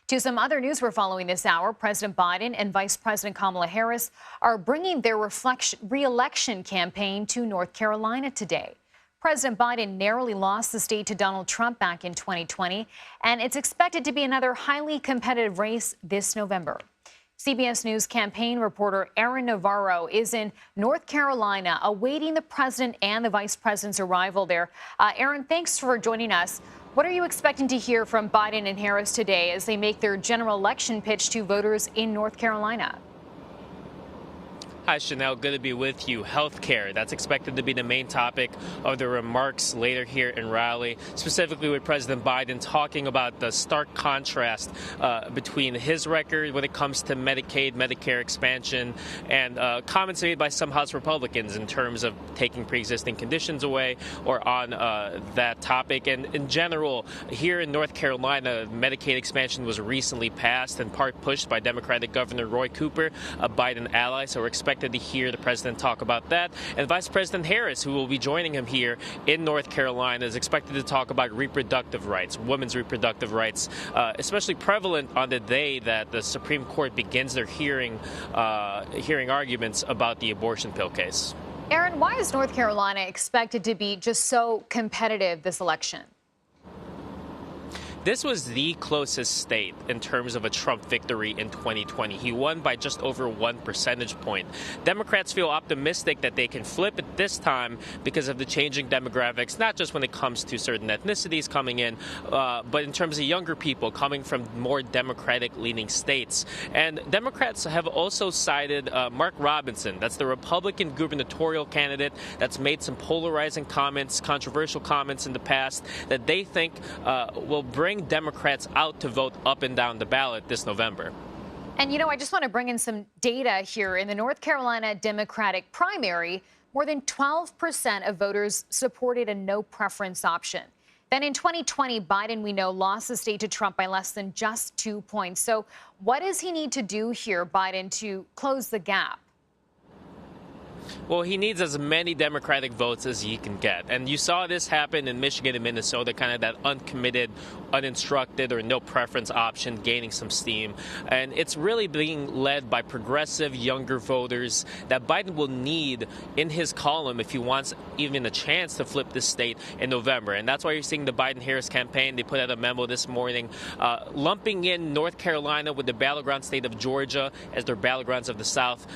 To some other news we're following this hour, President Biden and Vice President Kamala Harris are bringing their reelection campaign to North Carolina today. President Biden narrowly lost the state to Donald Trump back in 2020, and it's expected to be another highly competitive race this November. CBS News campaign reporter Aaron Navarro is in North Carolina awaiting the president and the vice president's arrival there. Aaron, thanks for joining us. What are you expecting to hear from Biden and Harris today as they make their general election pitch to voters in North Carolina? Hi, Chanel. Good to be with you. Healthcare. That's expected to be the main topic of the remarks later here in Raleigh, specifically with President Biden talking about the stark contrast between his record when it comes to Medicaid, Medicare expansion, and comments made by some House Republicans in terms of taking pre-existing conditions away or on that topic. And in general, here in North Carolina, Medicaid expansion was recently passed, in part pushed by Democratic Governor Roy Cooper, a Biden ally. So we're expected to hear the president talk about that. And Vice President Harris, who will be joining him here in North Carolina, is expected to talk about reproductive rights, women's reproductive rights, especially prevalent on the day that the Supreme Court begins their hearing arguments about the abortion pill case. Aaron, why is North Carolina expected to be just so competitive this election? This was the closest state in terms of a Trump victory in 2020. He won by just over 1 percentage point. Democrats feel optimistic that they can flip it this time because of the changing demographics, not just when it comes to certain ethnicities coming in, but in terms of younger people coming from more Democratic-leaning states. And Democrats have also cited Mark Robinson. That's the Republican gubernatorial candidate that's made some polarizing comments, controversial comments in the past that they think will bring Democrats out to vote up and down the ballot this November. And, I just want to bring in some data here. In the North Carolina Democratic primary, more than 12% of voters supported a no preference option. Then in 2020, Biden, we know, lost the state to Trump by less than just 2 points. So what does he need to do here, Biden, to close the gap? Well, he needs as many Democratic votes as he can get. And you saw this happen in Michigan and Minnesota, kind of that uncommitted, uninstructed, or no preference option gaining some steam. And it's really being led by progressive, younger voters that Biden will need in his column if he wants even a chance to flip this state in November. And that's why you're seeing the Biden-Harris campaign. They put out a memo this morning lumping in North Carolina with the battleground state of Georgia as their battlegrounds of the South,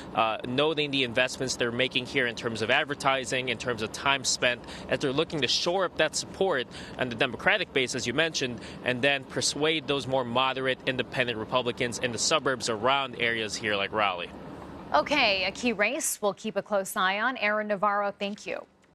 noting the investments they're making here in terms of advertising, in terms of time spent, as they're looking to shore up that support on the Democratic base, as you mentioned, and then persuade those more moderate, independent Republicans in the suburbs around areas here like Raleigh. Okay, a key race we'll keep a close eye on. Aaron Navarro, thank you.